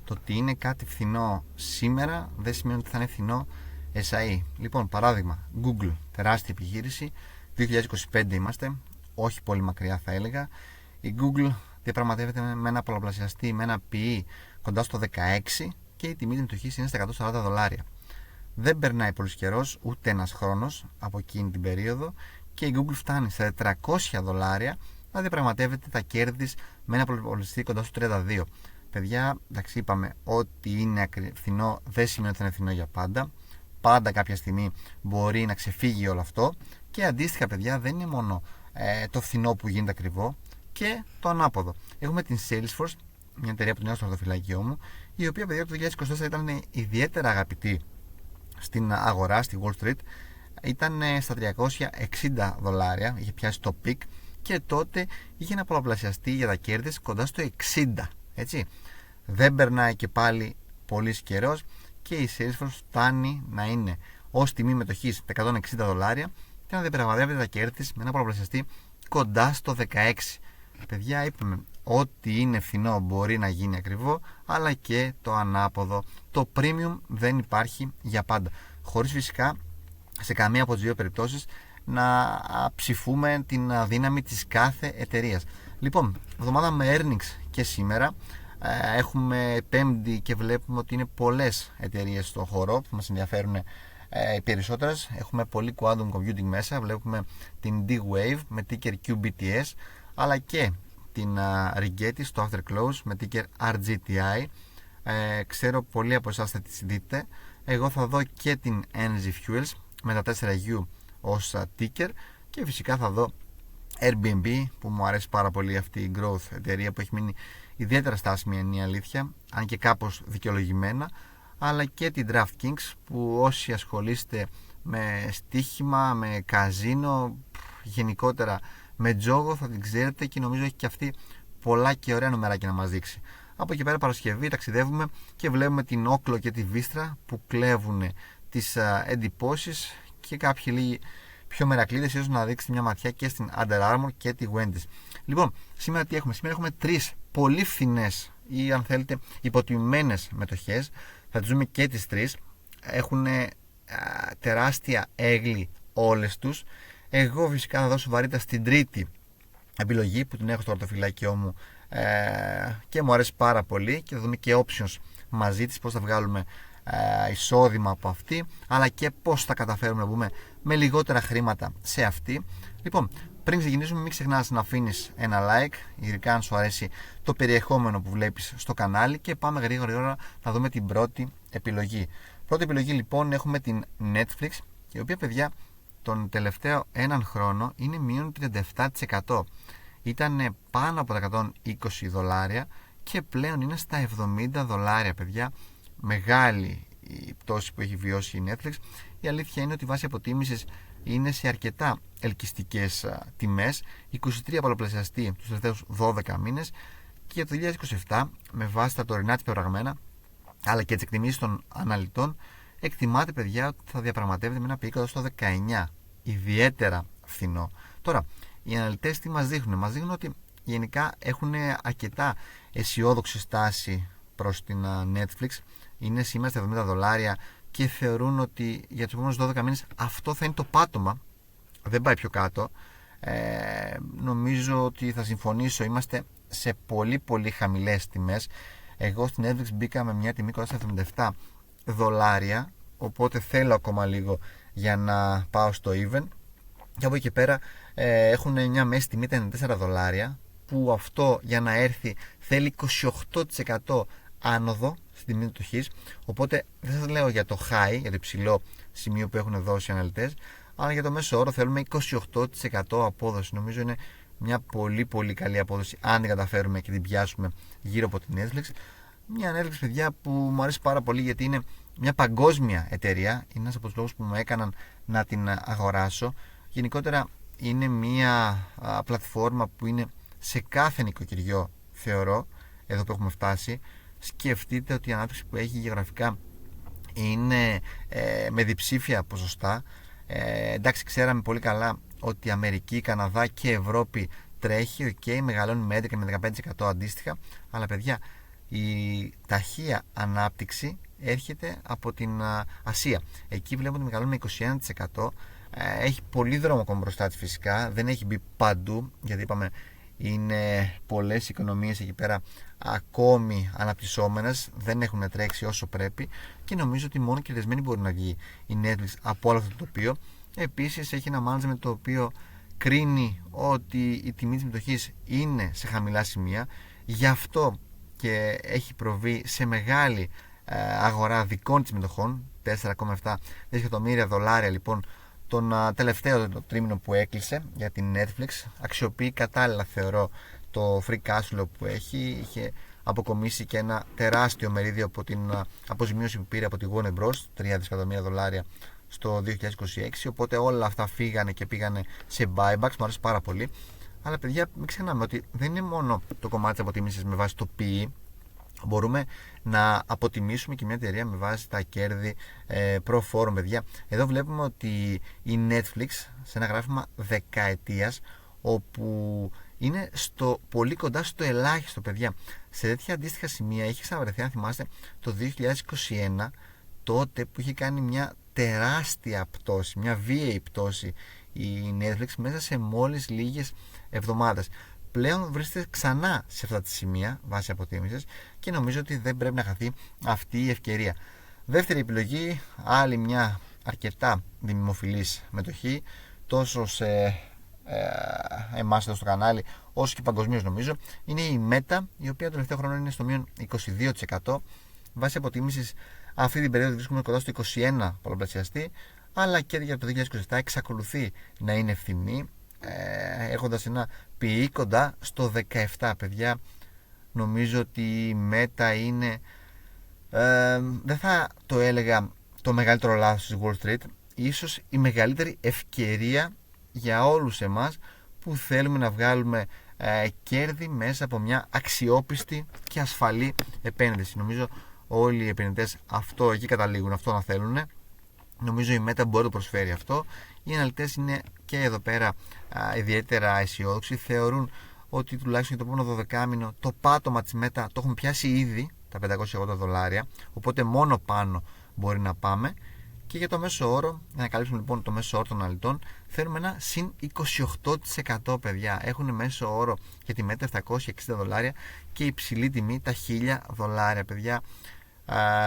Το ότι είναι κάτι φθηνό σήμερα δεν σημαίνει ότι θα είναι φθηνό SAE. Λοιπόν, παράδειγμα, Google, τεράστια επιχείρηση, 2025 είμαστε, όχι πολύ μακριά θα έλεγα. Η Google διαπραγματεύεται με ένα πολλαπλασιαστή, με ένα PE κοντά στο 16 και η τιμή της μετοχής είναι στα $140. Δεν περνάει πολύς καιρός, ούτε ένας χρόνος από εκείνη την περίοδο και η Google φτάνει στα $400 να διαπραγματεύεται τα κέρδη της με ένα πολλαπλασιαστή κοντά στο 32. Παιδιά, εντάξει, είπαμε ότι είναι φθηνό δεν σημαίνει ότι θα είναι φθηνό για πάντα. Πάντα κάποια στιγμή μπορεί να ξεφύγει όλο αυτό. Και αντίστοιχα, παιδιά, δεν είναι μόνο το φθηνό που γίνεται ακριβό και το ανάποδο. Έχουμε την Salesforce, μια εταιρεία που την έχω στο χαρτοφυλάκιό μου, η οποία, παιδιά, το 2024 ήταν ιδιαίτερα αγαπητή στην αγορά, στη Wall Street. Ήταν στα $360, είχε πιάσει το πικ και τότε είχε ένα πολλαπλασιαστή για τα κέρδη κοντά στο 60. Έτσι. Δεν περνάει και πάλι πολύ καιρός και η Salesforce φτάνει να είναι ως τιμή μετοχής τα $160 και να διαπραγματεύεται τα κέρδη της με ένα πολλαπλασιαστή κοντά στο 16. Παιδιά, είπαμε ότι είναι φθηνό μπορεί να γίνει ακριβό, αλλά και το ανάποδο. Το premium δεν υπάρχει για πάντα. Χωρίς φυσικά σε καμία από τις δύο περιπτώσεις να ψηφούμε την δύναμη της κάθε εταιρείας. Λοιπόν, εβδομάδα με earnings και σήμερα. Έχουμε Πέμπτη και βλέπουμε ότι είναι πολλές εταιρείες στον χώρο που μας ενδιαφέρουν οι περισσότερες. Έχουμε πολύ quantum computing μέσα. Βλέπουμε την D-Wave με ticker QBTS, αλλά και την Rigetti στο After Close με ticker RGTI. Ξέρω πολλοί από εσάς θα τις δείτε. Εγώ θα δω και την Energy Fuels με τα 4U ως ticker και φυσικά θα δω Airbnb, που μου αρέσει πάρα πολύ αυτή η growth εταιρεία που έχει μείνει ιδιαίτερα στάσιμη, είναι η αλήθεια, αν και κάπως δικαιολογημένα, αλλά και την DraftKings, που όσοι ασχολείστε με στοίχημα, με καζίνο, γενικότερα με τζόγο, θα την ξέρετε και νομίζω έχει και αυτή πολλά και ωραία νομεράκια να μας δείξει. Από εκεί πέρα Παρασκευή ταξιδεύουμε και βλέπουμε την Όκλο και τη Βίστρα που κλέβουν τις εντυπώσεις και κάποιοι λίγοι πιο μερακλείδες ίσως να δείξετε μια ματιά και στην Under Armour και τη Wendy's. Λοιπόν, σήμερα τι έχουμε? Σήμερα έχουμε τρεις πολύ φθηνές ή αν θέλετε υποτιμημένες μετοχές. Θα τις δούμε και τις τρεις. Έχουν τεράστια έγκλη όλες τους. Εγώ φυσικά θα δώσω βαρύτητα στην τρίτη επιλογή που την έχω στο χαρτοφυλάκιό μου και μου αρέσει πάρα πολύ και θα δούμε και options μαζί της, πώς θα βγάλουμε εισόδημα από αυτή, αλλά και πώς θα καταφέρουμε να μπούμε με λιγότερα χρήματα σε αυτή. Λοιπόν, πριν ξεκινήσουμε, μην ξεχνάς να αφήνεις ένα like, ειδικά αν σου αρέσει το περιεχόμενο που βλέπεις στο κανάλι, και πάμε γρήγορα να δούμε την πρώτη επιλογή. Πρώτη επιλογή λοιπόν έχουμε την Netflix, η οποία, παιδιά, τον τελευταίο έναν χρόνο είναι μείον 37%. Ήταν πάνω από τα $120 και πλέον είναι στα $70, παιδιά. Μεγάλη η πτώση που έχει βιώσει η Netflix. Η αλήθεια είναι ότι η βάση αποτίμησης είναι σε αρκετά ελκυστικές τιμές, 23 πολλαπλασιαστή τους τελευταίους 12 μήνες, και για το 2027 με βάση τα τωρινά της πεπραγμένα αλλά και τις εκτιμήσεις των αναλυτών εκτιμάται, παιδιά, ότι θα διαπραγματεύεται με ένα πικ στο 19, ιδιαίτερα φθηνό. Τώρα, οι αναλυτές τι μας δείχνουν? Μας δείχνουν ότι γενικά έχουν αρκετά αισιόδοξη στάση προς την Netflix. Είναι σήμερα στα $70 και θεωρούν ότι για τους επόμενους 12 μήνες αυτό θα είναι το πάτωμα, δεν πάει πιο κάτω. Νομίζω ότι θα συμφωνήσω, είμαστε σε πολύ πολύ χαμηλές τιμές. Εγώ στην Netflix μπήκα με μια τιμή κοντά στα $77, οπότε θέλω ακόμα λίγο για να πάω στο even, και από εκεί πέρα έχουν μια μέση τιμή τα $94, που αυτό για να έρθει θέλει 28% άνοδο στην τιμή μετοχής. Οπότε δεν σας λέω για το high, για το υψηλό σημείο που έχουν δώσει οι αναλυτές, αλλά για το μέσο όρο θέλουμε 28% απόδοση. Νομίζω είναι μια πολύ πολύ καλή απόδοση αν την καταφέρουμε και την πιάσουμε γύρω από την Netflix. Μια Netflix, παιδιά, που μου αρέσει πάρα πολύ γιατί είναι μια παγκόσμια εταιρεία. Είναι ένας από τους λόγους που μου έκαναν να την αγοράσω. Γενικότερα είναι μια πλατφόρμα που είναι σε κάθε νοικοκυριό, θεωρώ, εδώ που έχουμε φτάσει. Σκεφτείτε ότι η ανάπτυξη που έχει γεωγραφικά είναι με διψήφια ποσοστά. Εντάξει, ξέραμε πολύ καλά ότι η Αμερική, Καναδά και Ευρώπη τρέχει, μεγαλώνει με 11 με 15% αντίστοιχα, αλλά, παιδιά, η ταχεία ανάπτυξη έρχεται από την Ασία. Εκεί βλέπουμε ότι μεγαλώνει με 21%. Έχει πολύ δρόμο ακόμα μπροστά της φυσικά, δεν έχει μπει παντού, γιατί είπαμε είναι πολλές οικονομίες εκεί πέρα ακόμη αναπτυσσόμενες, δεν έχουν τρέξει όσο πρέπει, και νομίζω ότι μόνο κερδισμένη μπορεί να βγει η Netflix από όλο αυτό το τοπίο. Επίσης έχει ένα management το οποίο κρίνει ότι η τιμή της μετοχής είναι σε χαμηλά σημεία, γι' αυτό και έχει προβεί σε μεγάλη αγορά δικών της μετοχών, 4,7 δισεκατομμύρια δολάρια λοιπόν τον τελευταίο τρίμηνο που έκλεισε για την Netflix. Αξιοποιεί κατάλληλα, θεωρώ, το free cash flow που έχει. Είχε αποκομίσει και ένα τεράστιο μερίδιο από την αποζημίωση που πήρε από τη Warner Bros, 3 δισεκατομμύρια δολάρια στο 2026, οπότε όλα αυτά φύγανε και πήγανε σε buybacks. Μου άρεσε πάρα πολύ. Αλλά παιδιά, μην ξεχνάμε ότι δεν είναι μόνο το κομμάτι της αποτίμησης με βάση το PE. Μπορούμε να αποτιμήσουμε και μια εταιρεία με βάση τα κέρδη pro forma, παιδιά. Εδώ βλέπουμε ότι η Netflix σε ένα γράφημα δεκαετίας, όπου είναι πολύ κοντά στο ελάχιστο, παιδιά. Σε τέτοια αντίστοιχα σημεία είχε ξαναβρεθεί, αν θυμάστε, το 2021, τότε που είχε κάνει μια τεράστια πτώση, μια βίαιη πτώση η Netflix μέσα σε μόλις λίγες εβδομάδες. Πλέον βρίσκεται ξανά σε αυτά τα σημεία βάσει αποτίμησης και νομίζω ότι δεν πρέπει να χαθεί αυτή η ευκαιρία. Δεύτερη επιλογή, άλλη μια αρκετά δημοφιλής μετοχή, τόσο σε εμάς εδώ στο κανάλι όσο και παγκοσμίως, νομίζω, είναι η Meta, η οποία το τελευταίο χρόνο είναι στο μείον 22%. Βάσει αποτίμησης αυτή την περίοδο βρίσκουμε κοντά στο 21 πολλαπλασιαστή, αλλά και για το 2027 εξακολουθεί να είναι φθηνή, έχοντας ένα PE κοντά στο 17, παιδιά. Νομίζω ότι η Meta είναι, δεν θα το έλεγα το μεγαλύτερο λάθος της Wall Street, ίσως η μεγαλύτερη ευκαιρία για όλους εμάς που θέλουμε να βγάλουμε κέρδη μέσα από μια αξιόπιστη και ασφαλή επένδυση. Νομίζω όλοι οι επενδυτές αυτό εκεί καταλήγουν, αυτό να θέλουν. Νομίζω η Meta μπορεί να το προσφέρει αυτό. Οι αναλυτές είναι και εδώ πέρα ιδιαίτερα αισιόδοξοι. Θεωρούν ότι τουλάχιστον για το επόμενο 12 μήνο το πάτωμα της Meta το έχουμε πιάσει ήδη, τα $580, οπότε μόνο πάνω μπορεί να πάμε. Και για το μέσο όρο, για να καλύψουμε λοιπόν το μέσο όρο των αναλυτών, θέλουμε ένα συν 28%, παιδιά. Έχουν μέσο όρο για τη Meta $760 και υψηλή τιμή τα $1.000, παιδιά.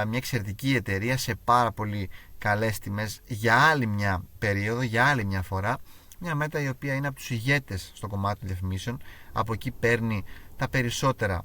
Μια εξαιρετική εταιρεία σε πάρα πολύ καλές τιμές για άλλη μια περίοδο, για άλλη μια φορά. Μια Meta η οποία είναι από τους ηγέτες στο κομμάτι των διαφημίσεων, από εκεί παίρνει τα περισσότερα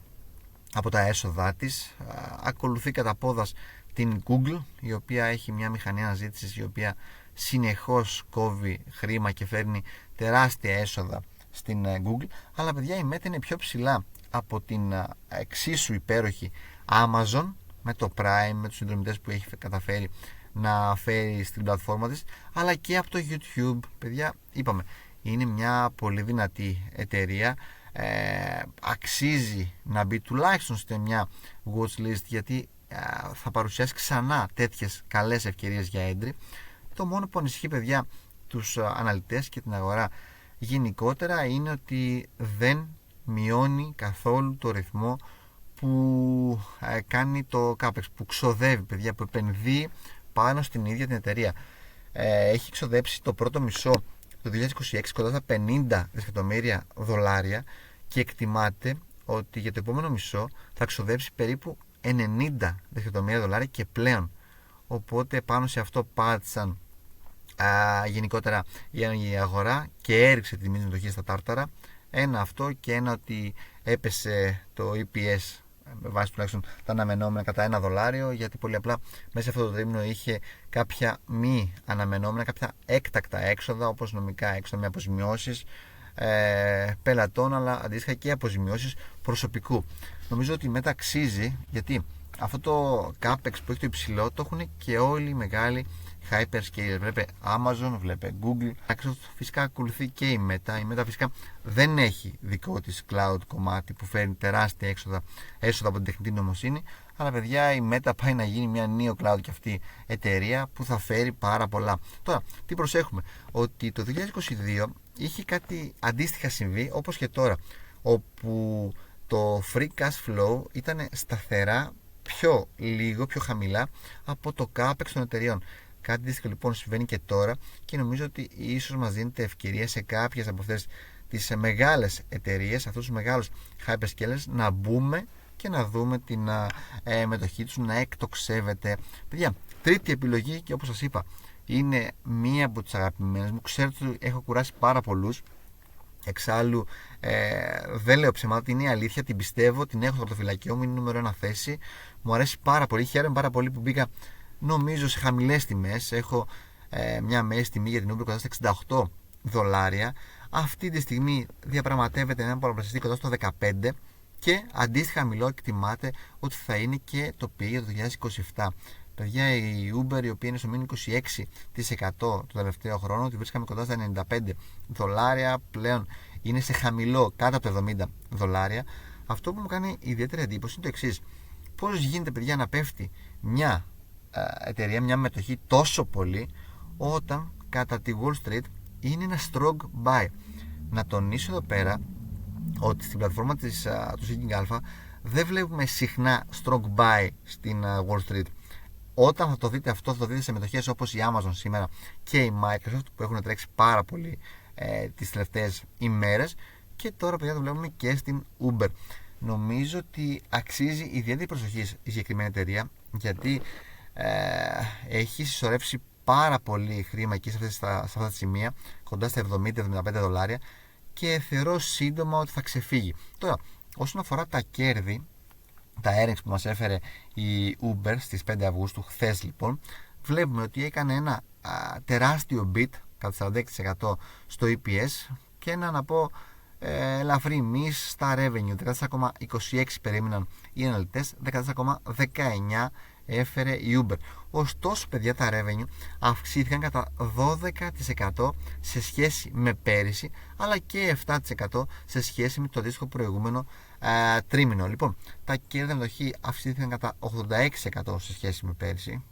από τα έσοδά της. Ακολουθεί κατά πόδας την Google, η οποία έχει μια μηχανή αναζήτησης η οποία συνεχώς κόβει χρήμα και φέρνει τεράστια έσοδα στην Google. Αλλά παιδιά, η Meta είναι πιο ψηλά από την εξίσου υπέροχη Amazon, με το Prime, με τους συνδρομητές που έχει καταφέρει να φέρει στην πλατφόρμα της, αλλά και από το YouTube. Παιδιά, είπαμε, είναι μια πολύ δυνατή εταιρεία, αξίζει να μπει τουλάχιστον σε μια watch list, γιατί θα παρουσιάσει ξανά τέτοιες καλές ευκαιρίες για entry. Το μόνο που ανησυχεί, παιδιά, τους αναλυτές και την αγορά γενικότερα είναι ότι δεν μειώνει καθόλου το ρυθμό που κάνει το CAPEX, που ξοδεύει, παιδιά, που επενδύει πάνω στην ίδια την εταιρεία. Έχει ξοδέψει το πρώτο μισό το 2026 κοντά στα $50 δισεκατομμύρια και εκτιμάται ότι για το επόμενο μισό θα ξοδέψει περίπου $90 δισεκατομμύρια και πλέον. Οπότε πάνω σε αυτό πάτησαν γενικότερα η αγορά και έριξε τη τιμή της μετοχής στα τάρταρα. Ένα αυτό, και ένα ότι έπεσε το EPS με βάση τουλάχιστον τα αναμενόμενα κατά $1, γιατί πολύ απλά μέσα σε αυτό το τρίμηνο είχε κάποια μη αναμενόμενα, κάποια έκτακτα έξοδα, όπως νομικά έξοδα με αποζημιώσεις πελατών, αλλά αντίστοιχα και αποζημιώσεις προσωπικού. Νομίζω ότι μετά αξίζει, γιατί αυτό το CAPEX που έχει το υψηλό το έχουν και όλοι οι μεγάλοι hyperscalers. Βλέπε Amazon, βλέπε Google. Φυσικά ακολουθεί και η Meta. Η Meta φυσικά δεν έχει δικό της cloud κομμάτι που φέρνει τεράστια έσοδα από την τεχνητή νοημοσύνη. Αλλά παιδιά, η Meta πάει να γίνει μια neo cloud και αυτή εταιρεία που θα φέρει πάρα πολλά. Τώρα, τι προσέχουμε? Ότι το 2022 είχε κάτι αντίστοιχα συμβεί όπως και τώρα, όπου το free cash flow ήταν σταθερά πιο λίγο, πιο χαμηλά από το capex των εταιριών. Κάτι αντίστοιχο λοιπόν συμβαίνει και τώρα και νομίζω ότι ίσως μας δίνεται ευκαιρία σε κάποιες από αυτές τις μεγάλες εταιρείες, αυτούς τους μεγάλους hyperscalers, να μπούμε και να δούμε την μετοχή τους να εκτοξεύεται. Παιδιά, τρίτη επιλογή, και όπως σας είπα, είναι μία από τις αγαπημένες μου. Ξέρετε ότι έχω κουράσει πάρα πολλούς. Εξάλλου δεν λέω ψέματα, είναι η αλήθεια, την πιστεύω, την έχω στο πορτοφυλακιό μου, είναι νούμερο 1 θέση. Μου αρέσει πάρα πολύ, χαίρομαι πάρα πολύ που μπήκα νομίζω σε χαμηλές τιμές. Έχω μια μέση τιμή για την Uber κοντά στα $68. Αυτή τη στιγμή διαπραγματεύεται έναν πολλαπλασιαστή κοντά στο 15 και αντίστοιχα χαμηλό εκτιμάται ότι θα είναι και το PE για το 2027. Παιδιά, η Uber, η οποία είναι στο μήνυμα 26% το τελευταίο χρόνο, τη βρίσκαμε κοντά στα $95, πλέον είναι σε χαμηλό κάτω από τα $70. Αυτό που μου κάνει ιδιαίτερη εντύπωση είναι το εξής: πώς γίνεται, παιδιά, να πέφτει μια εταιρεία, μια μετοχή τόσο πολύ, όταν κατά τη Wall Street είναι ένα strong buy. Να τονίσω εδώ πέρα ότι στην πλατφόρμα του Seeking Alpha δεν βλέπουμε συχνά strong buy στην Wall Street. Όταν θα το δείτε αυτό, θα το δείτε σε μετοχές όπως η Amazon σήμερα και η Microsoft, που έχουν τρέξει πάρα πολύ τις τελευταίες ημέρες, και τώρα, παιδιά, το βλέπουμε και στην Uber. Νομίζω ότι αξίζει ιδιαίτερη προσοχή η συγκεκριμένη εταιρεία, γιατί έχει συσσωρεύσει πάρα πολύ χρήμα εκεί σε αυτά τα σημεία, κοντά στα $70-$75, και θεωρώ σύντομα ότι θα ξεφύγει. Τώρα, όσον αφορά τα κέρδη, τα earnings που μας έφερε η Uber στις 5 Αυγούστου, χθες λοιπόν, βλέπουμε ότι έκανε ένα τεράστιο beat κατά 46% στο EPS και ένα, να πω, ελαφρύ miss στα revenue. 14,26 περίμεναν οι αναλυτές, 14,19 έφερε η Uber. Ωστόσο, παιδιά, τα revenue αυξήθηκαν κατά 12% σε σχέση με πέρυσι, αλλά και 7% σε σχέση με το αντίστοιχο προηγούμενο τρίμηνο. Λοιπόν, τα κέρδη μετοχή αυξήθηκαν κατά 86% σε σχέση με πέρυσι,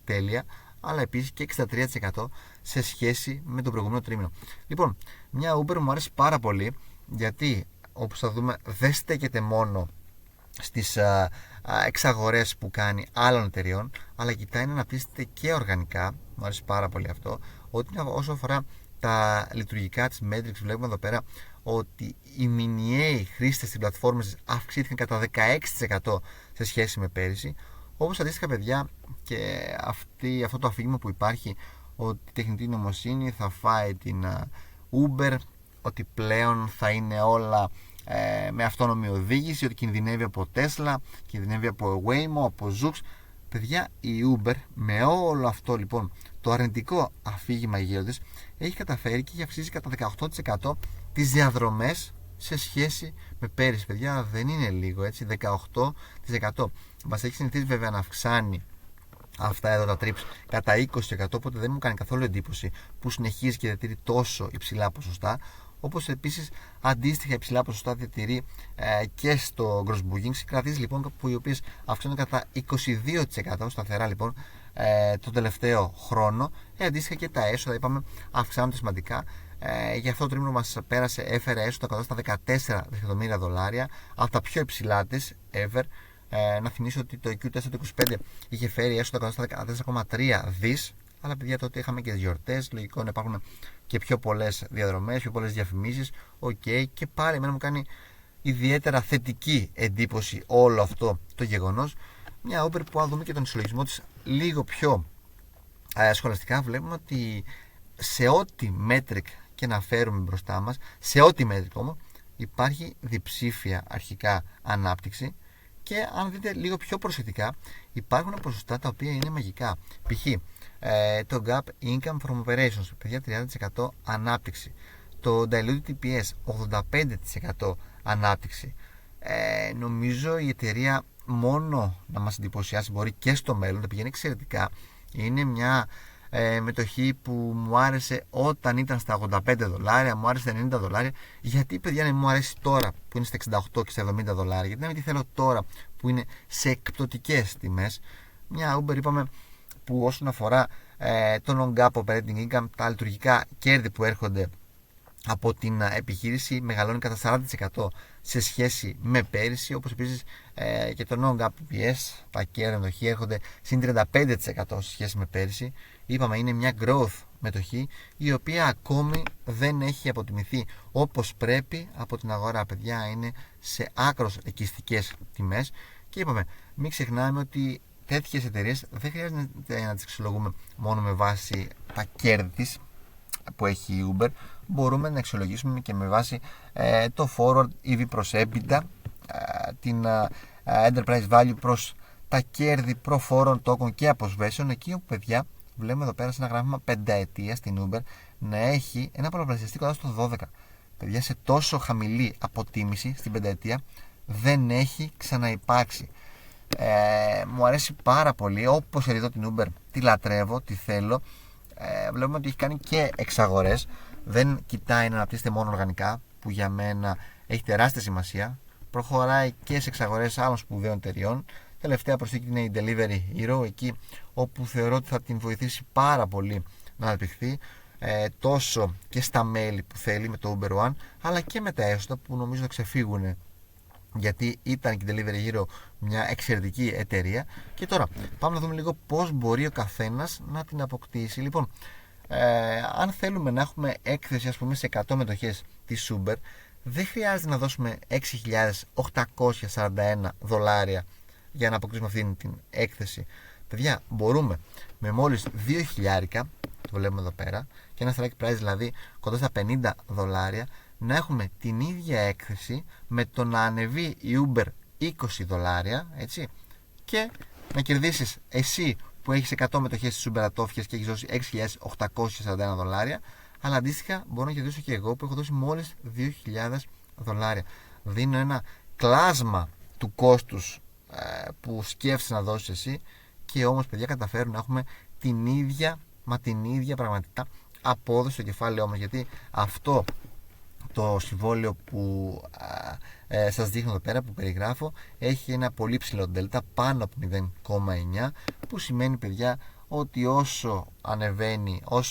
τέλεια, αλλά επίσης και 63% σε σχέση με το προηγούμενο τρίμηνο. Λοιπόν, μια Uber μου αρέσει πάρα πολύ, γιατί όπως θα δούμε δεν στέκεται μόνο στις εξαγορές που κάνει άλλων εταιριών, αλλά κοιτάει να αναπτύσσεται και οργανικά. Μου αρέσει πάρα πολύ αυτό. Ότι όσο αφορά τα λειτουργικά της metrics, βλέπουμε εδώ πέρα ότι οι μηνιαίοι χρήστες στην πλατφόρμα αυξήθηκαν κατά 16% σε σχέση με πέρυσι. Όπως αντίστοιχα, παιδιά, και αυτό το αφήγημα που υπάρχει ότι η τεχνητή νοημοσύνη θα φάει την Uber, ότι πλέον θα είναι όλα με αυτόνομη οδήγηση, ότι κινδυνεύει από Tesla, κινδυνεύει από Waymo, από Zoox. Παιδιά, η Uber με όλο αυτό λοιπόν το αρνητικό αφήγημα γύρω της έχει καταφέρει και έχει αυξήσει κατά 18% τις διαδρομές σε σχέση με πέρυσι. Παιδιά, δεν είναι λίγο, έτσι, 18%. Μας έχει συνηθίσει βέβαια να αυξάνει αυτά εδώ τα trips κατά 20%, οπότε δεν μου κάνει καθόλου εντύπωση που συνεχίζει και διατηρεί τόσο υψηλά ποσοστά. Όπως επίσης αντίστοιχα υψηλά ποσοστά διατηρεί και στο gross bookings, κρατήσεις λοιπόν οι οποίες αυξάνονται κατά 22% σταθερά λοιπόν τον τελευταίο χρόνο. Αντίστοιχα και τα έσοδα, είπαμε, αυξάνονται σημαντικά. Για αυτό το τρίμηνο μας πέρασε, έφερε έσοδα κοντά στα $14 δισεκατομμύρια, από τα πιο υψηλά της ever. Να θυμίσω ότι το Q4 του 2025 είχε φέρει έσοδα κοντά στα 14,3 δις. Αλλά, παιδιά, τότε είχαμε και γιορτές. Λογικό να υπάρχουν και πιο πολλές διαδρομές, πιο πολλές διαφημίσεις. Και πάλι εμένα μου κάνει ιδιαίτερα θετική εντύπωση όλο αυτό το γεγονός. Μια Uber που, αν δούμε και τον ισολογισμό της λίγο πιο σχολαστικά, βλέπουμε ότι σε ό,τι metric και να φέρουμε μπροστά μας, σε ό,τι metric όμως, υπάρχει διψήφια αρχικά ανάπτυξη. Και αν δείτε λίγο πιο προσεκτικά, υπάρχουν ποσοστά τα οποία είναι μαγικά. Π.χ. το gap income from operations, παιδιά, 30% ανάπτυξη. Το diluted EPS 85% ανάπτυξη. Νομίζω η εταιρεία μόνο να μας εντυπωσιάσει μπορεί και στο μέλλον, τα πηγαίνει εξαιρετικά. Είναι μια μετοχή που μου άρεσε όταν ήταν στα $85, μου άρεσε στα $90. Γιατί, παιδιά, να μου αρέσει τώρα που είναι στα $68 και στα $70? Γιατί να μην τη θέλω τώρα που είναι σε εκπτωτικές τιμές? Μια Uber, είπαμε, που όσον αφορά το non-GAAP operating income, τα λειτουργικά κέρδη που έρχονται από την επιχείρηση μεγαλώνει κατά 40% σε σχέση με πέρυσι, όπως επίσης και το non-GAAP EPS, τα κέρδη μετοχή έρχονται συν 35% σε σχέση με πέρυσι. Είπαμε, είναι μια growth μετοχή η οποία ακόμη δεν έχει αποτιμηθεί όπως πρέπει από την αγορά. Παιδιά, είναι σε άκρως ελκυστικές τιμές και είπαμε, μην ξεχνάμε ότι τέτοιες εταιρείες δεν χρειάζεται να τις αξιολογούμε μόνο με βάση τα κέρδη της που έχει η Uber. Μπορούμε να αξιολογήσουμε και με βάση το forward EV προς EBITDA, την enterprise value προς τα κέρδη προφόρων τόκων και αποσβέσεων, εκεί όπου, παιδιά, βλέπουμε εδώ πέρα σε ένα γράφημα πενταετία στην Uber να έχει ένα πολλαπλασιαστή κοντά στο 12. Παιδιά, σε τόσο χαμηλή αποτίμηση στην πενταετία δεν έχει ξαναυπάρξει. Μου αρέσει πάρα πολύ, όπως εδώ την Uber τη λατρεύω, τη θέλω. Βλέπουμε ότι έχει κάνει και εξαγορές, δεν κοιτάει να αναπτύσσεται μόνο οργανικά, που για μένα έχει τεράστια σημασία. Προχωράει και σε εξαγορές άλλων σπουδαίων εταιριών. Τελευταία προσθήκη είναι η Delivery Hero, εκεί όπου θεωρώ ότι θα την βοηθήσει πάρα πολύ να αναπτυχθεί, τόσο και στα μέλη που θέλει με το Uber One, αλλά και με τα έσοδα που νομίζω θα ξεφύγουν, γιατί ήταν και η Delivery Hero μια εξαιρετική εταιρεία. Και τώρα πάμε να δούμε λίγο πώς μπορεί ο καθένας να την αποκτήσει. Λοιπόν, αν θέλουμε να έχουμε έκθεση, ας πούμε, σε 100 μετοχές της Uber, δεν χρειάζεται να δώσουμε $6.841 για να αποκτήσουμε αυτή την έκθεση. Παιδιά, μπορούμε με μόλις $2.000, το βλέπουμε εδώ πέρα, και ένα strike price δηλαδή κοντά στα $50, να έχουμε την ίδια έκθεση με το να ανεβεί η Uber $20, έτσι, και να κερδίσεις εσύ που έχεις 100 μετοχές στις Uber ατόφιες και έχεις δώσει $6.841, αλλά αντίστοιχα μπορώ να κερδίσω και εγώ που έχω δώσει μόλις $2.000. Δίνω ένα κλάσμα του κόστους που σκέφτεσαι να δώσεις εσύ, και όμως, παιδιά, καταφέρουν να έχουμε την ίδια πραγματικά απόδοση στο κεφάλαιό μας, γιατί αυτό το συμβόλαιο που σας δείχνω εδώ πέρα, που περιγράφω, έχει ένα πολύ ψηλό delta, πάνω από 0,9, που σημαίνει, παιδιά, ότι όσο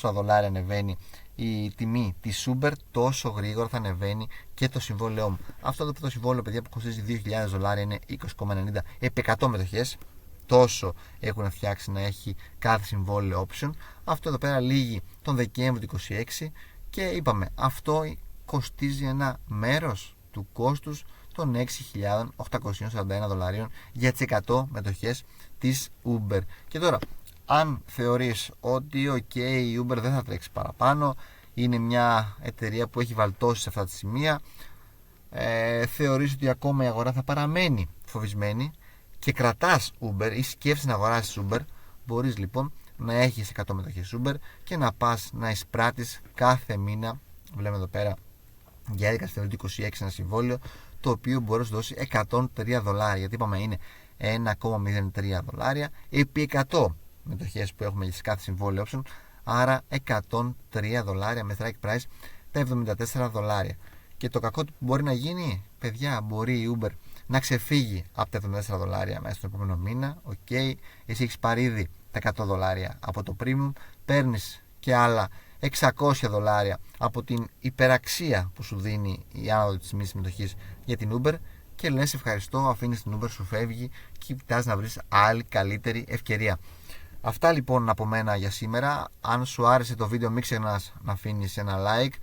τα δολάρια ανεβαίνει η τιμή της Uber, τόσο γρήγορα θα ανεβαίνει και το συμβόλαιό μου. Αυτό το συμβόλαιο, παιδιά, που κοστίζει $2.000 είναι 20,90 επί 100 μετοχές. Τόσο έχουν φτιάξει να έχει κάθε συμβόλαιο option. Αυτό εδώ πέρα λύγει τον Δεκέμβριο του 2026 και είπαμε, αυτό κοστίζει ένα μέρος του κόστους των $6.841 για τις 100 μετοχές της Uber. Και τώρα, αν θεωρείς ότι η Uber δεν θα τρέξει παραπάνω, είναι μια εταιρεία που έχει βαλτώσει σε αυτά τα σημεία, θεωρείς ότι ακόμα η αγορά θα παραμένει φοβισμένη και κρατάς Uber ή σκέφτεσαι να αγοράσεις Uber, μπορείς λοιπόν να έχεις 100 μετοχές Uber και να πας να εισπράττεις κάθε μήνα, βλέπουμε εδώ πέρα, για 11 Φεβρουαρίου 26 ένα συμβόλαιο, το οποίο μπορεί να σου δώσει $103, γιατί είπαμε είναι $1,03 επί 100 μετοχές που έχουμε σε κάθε συμβόλαιο option, άρα $103 με strike price τα $74. Και το κακό που μπορεί να γίνει, παιδιά, μπορεί η Uber να ξεφύγει από τα $74 μέσα στον επόμενο μήνα. Εσύ έχεις πάρει ήδη τα $100 από το premium, παίρνεις και άλλα $600 από την υπεραξία που σου δίνει η άνοδο της τιμής συμμετοχής για την Uber, και λες ευχαριστώ, αφήνεις την Uber, σου φεύγει και κοιτάς να βρεις άλλη καλύτερη ευκαιρία. Αυτά λοιπόν από μένα για σήμερα. Αν σου άρεσε το βίντεο, μην ξεχνάς να αφήνεις ένα like.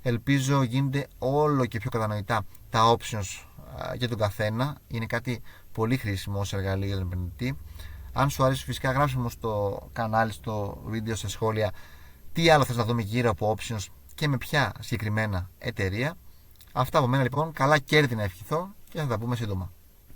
Ελπίζω γίνονται όλο και πιο κατανοητά τα options για τον καθένα. Είναι κάτι πολύ χρήσιμο ως εργαλείο για τον επενδυτή. Αν σου άρεσε, φυσικά γράψε μου στο κανάλι, στο βίντεο, σε σχόλια, τι άλλο θες να δούμε γύρω από options και με ποια συγκεκριμένα εταιρεία. Αυτά από μένα λοιπόν. Καλά κέρδη να ευχηθώ και θα τα πούμε σύντομα.